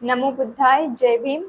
नमो बुद्धाय. जय भीम.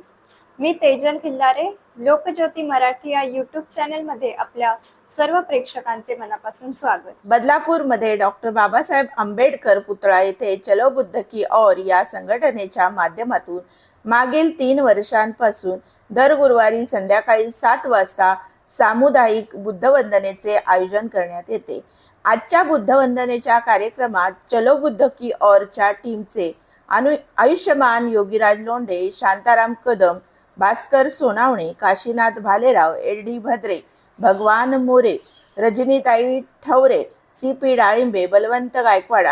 मी तेजल खिल्लारे. लोकज्योती मराठी या यूट्यूब चॅनलमध्ये आपल्या सर्व प्रेक्षकांचे मनापासून स्वागत. बदलापूरमध्ये डॉक्टर बाबासाहेब आंबेडकर पुतळा येथे चलो बुद्ध की ओर या संघटनेच्या माध्यमातून मागील 3 वर्षांपासून दर गुरुवारी संध्याकाळी 7 वाजता सामुदायिक बुद्धवंदनेचे आयोजन करण्यात येते. आजच्या बुद्धवंदनेच्या कार्यक्रमात चलो बुद्ध की ओरच्या टीमचे आयुष्यमान योगीराज लोंढे, शांताराम कदम, भास्कर सोनावणे, काशीनाथ भालेराव, एल.डी. भद्रे, भगवान मोरे, रजनीताई ठवरे, सी.पी. डाळिंबे, बलवंत गायकवाड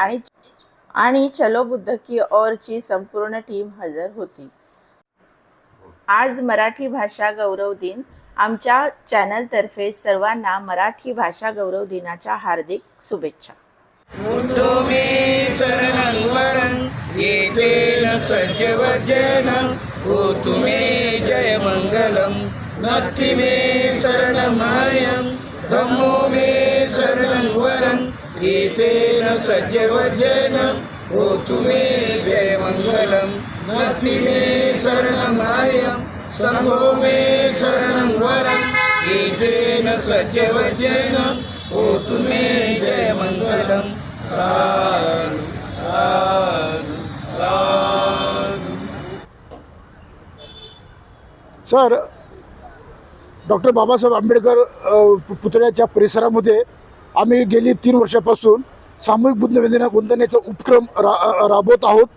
आणि चलो बुद्ध की ओरची संपूर्ण टीम हजर होती. आज मराठी भाषा गौरव दिन. आमच्या चॅनलतर्फे सर्वांना मराठी भाषा गौरव दिनाच्या हार्दिक शुभेच्छा. मुंडो मे शरणं वरं येतेन सज्जवजनं होतु मे जय मंगलम. नत्थि मे शरणमयं धम्मो मे शरणं वरं येतेन सज्जवजनं होतु मे जय मंगलम. नत्थि मे शरणमयं संघो मे शरणं वरं येतेन सज्जवजनं होतु मे जय मंगलम. साधु साधु साधु. सर, डॉक्टर बाबासाहेब आंबेडकर पुतळ्याच्या परिसरामध्ये आम्ही गेली 3 वर्षापासून सामूहिक बुद्धवंदनेचा उपक्रम राबवत आहोत.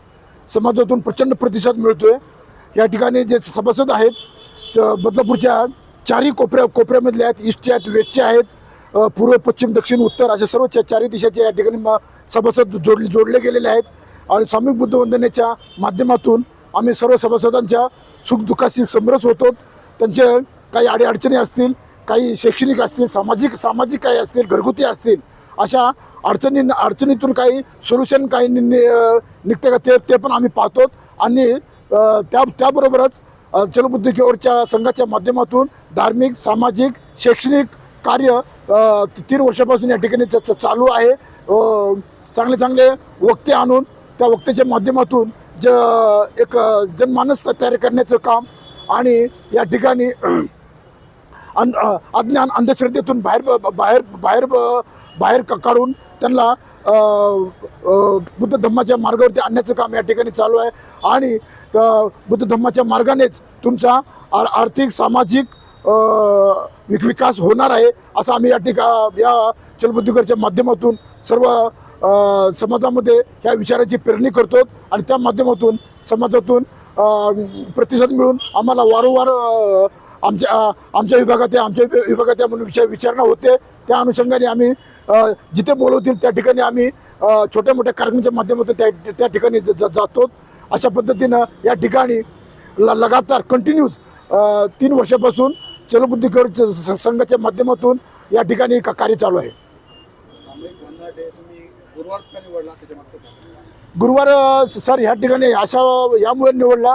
समाजातून प्रचंड प्रतिसाद मिळतोय. या ठिकाणी जे सभासद आहेत बदलापूरच्या 4ही कोपऱ्यामधले आहेत, ईस्टचे आहेत, वेस्टचे आहेत, पूर्व, पश्चिम, दक्षिण, उत्तर अशा सर्व 4ही दिशाचे या ठिकाणी सभासद जोडले गेलेले आहेत. आणि सामूहिक बुद्धवंदनेच्या माध्यमातून आम्ही सर्व सभासदांच्या सुखदुःखाशी समरस होतो. त्यांचे काही अडीअडचणी असतील, काही शैक्षणिक असतील, सामाजिक काही असतील, घरगुती असतील, अशा अडचणीतून काही सोल्युशन काही निघते का ते पण आम्ही पाहतो. आणि त्याबरोबरच चलो बुद्ध की ओरच्या संघाच्या माध्यमातून धार्मिक, सामाजिक, शैक्षणिक कार्य 3 वर्षापासून या ठिकाणी चालू आहे. चांगले वक्ते आणून त्या वक्त्याच्या माध्यमातून एक जनमानस तयार करण्याचं काम आणि या ठिकाणी अज्ञान अंधश्रद्धेतून बाहेर काढून त्यांना बुद्ध धम्माच्या मार्गावरती आणण्याचं काम या ठिकाणी चालू आहे. आणि बुद्ध धम्माच्या मार्गानेच तुमचा आर्थिक, सामाजिक विकास होणार आहे असं आम्ही या चलो बुद्ध की ओरच्या माध्यमातून सर्व समाजामध्ये ह्या विचाराची पेरणी करतो. आणि त्या माध्यमातून समाजातून प्रतिसाद मिळून आम्हाला वारंवार आमच्या विभागात म्हणून विचारणा होते. त्या अनुषंगाने आम्ही जिथे बोलवतील त्या ठिकाणी आम्ही छोट्या मोठ्या कार्यक्रमाच्या माध्यमातून त्या ठिकाणी जातो. अशा पद्धतीनं या ठिकाणी लगातार कंटिन्यूज 3 वर्षापासून चलो बुद्ध की ओर संघाच्या माध्यमातून या ठिकाणी कार्य चालू आहे. गुरुवार सर ह्या ठिकाणी यामुळे निवडला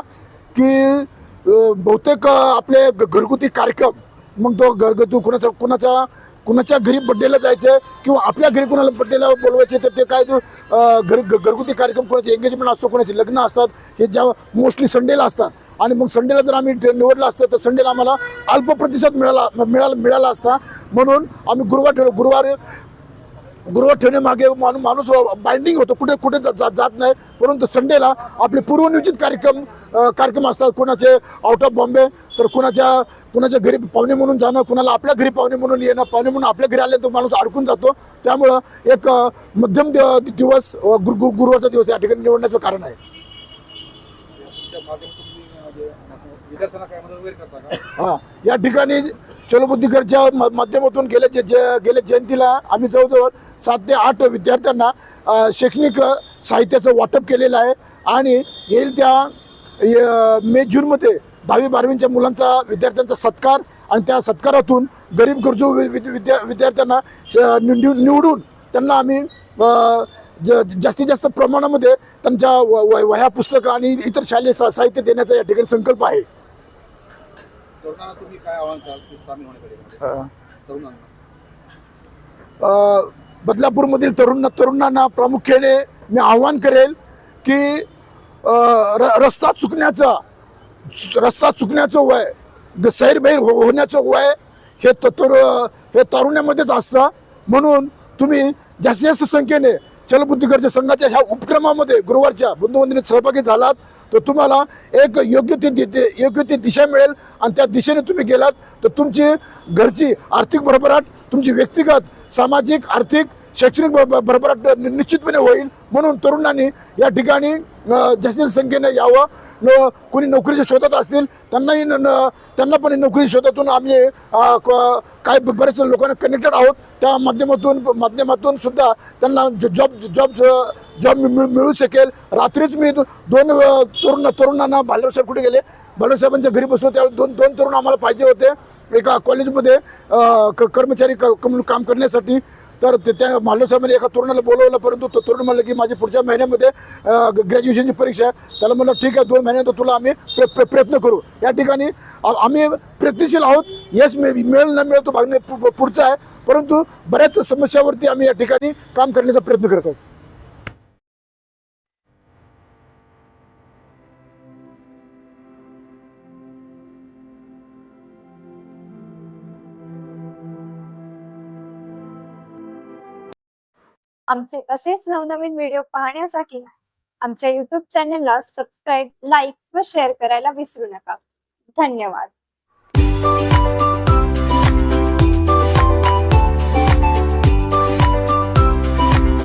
की बहुतेक आपले घरगुती कार्यक्रम, मग तो घरगुती कुणाच्या घरी बड्डेला जायचं किंवा आपल्या घरी कुणाला बड्डेला बोलवायचे तर ते काय घरगुती कार्यक्रम, कोणाचे एंगेजमेंट असतो, कोणाचे लग्न असतात, हे ज्या मोस्टली संडेला असतात. आणि मग संडेला जर आम्ही निवडलं असतं तर संडेला आम्हाला अल्प प्रतिसाद मिळाला असता. म्हणून आम्ही गुरुवार ठेवण्यामागे माणूस बाइंडिंग होतो, कुठे जात नाही. परंतु संडेला आपले पूर्वनियोजित कार्यक्रम असतात. कोणाचे आउट ऑफ बॉम्बे, तर कुणाच्या घरी पाहुणे म्हणून जाणं, कुणाला आपल्या घरी पाहुणे म्हणून येणं, पाहुणे म्हणून आपल्या घरी आले तर माणूस अडकून जातो. त्यामुळं एक मध्यम दिवस, गुरुवारचा दिवस या ठिकाणी निवडण्याचं कारण आहे. हां, या ठिकाणी चलो बुद्ध की ओरच्या माध्यमातून गेल्या जयंतीला आम्ही जवळजवळ 7 ते 8 विद्यार्थ्यांना शैक्षणिक साहित्याचं वाटप केलेलं आहे. आणि येईल त्या मे-जूनमध्ये 10वी-12वीच्या विद्यार्थ्यांचा सत्कार, आणि त्या सत्कारातून गरीब गरजू विद्यार्थ्यांना निवडून त्यांना आम्ही जास्तीत जास्त प्रमाणामध्ये त्यांच्या वह्या, पुस्तकं आणि इतर शालेय साहित्य देण्याचा या ठिकाणी संकल्प आहे. बदलापूरमधील तरुणांना प्रामुख्याने मी आव्हान करेल की रस्ता चुकण्याचं वय, सैरभैर होण्याचं वय हे हे तरुणामध्येच असतं. म्हणून तुम्ही जास्तीत जास्त संख्येने चलबुद्धीकरच्या संघाच्या ह्या उपक्रमामध्ये गुरुवारच्या बुद्धवंदनेत सहभागी झालात तर तुम्हाला एक योग्य ती दिशा मिळेल आणि त्या दिशेने तुम्ही गेलात तर तुमची घरची आर्थिक भरभराट, तुमची व्यक्तिगत सामाजिक आर्थिक शैक्षणिक भरभराट निश्चितपणे होईल. म्हणून तरुणांनी या ठिकाणी जास्तीत संख्येने यावं. कोणी नोकरीच्या शोधात असतील त्यांना पण नोकरीच्या शोधातून आम्ही काय बरेच लोकांना कनेक्टेड आहोत. त्या माध्यमातून सुद्धा त्यांना जॉब मिळू शकेल. रात्रीच मी दोन तरुणांना भालेराव साहेब कुठे गेले, भालेराव साहेबांच्या घरी बसलो त्यावेळी दोन तरुण आम्हाला पाहिजे होते एका कॉलेजमध्ये कर्मचारी म्हणून काम करण्यासाठी. तर त्या भालेराव साहेबांनी एका तरुणाला बोलवलं, परंतु तो तरुण म्हणलं की माझी पुढच्या महिन्यामध्ये ग्रॅज्युएशनची परीक्षा आहे. त्याला म्हणलं ठीक आहे 2 महिन्यात तुला आम्ही प्रयत्न करू. या ठिकाणी आम्ही प्रयत्नशील आहोत. यश मिळेल न मिळेल तो भाग पुढचा आहे, परंतु बऱ्याच समस्यावरती आम्ही या ठिकाणी काम करण्याचा प्रयत्न करत आहोत. आमचे असेच नवनवीन व्हिडिओ पाहण्यासाठी आमच्या YouTube चॅनलला सबस्क्राईब, लाईक व शेअर करायला विसरू नका. धन्यवाद.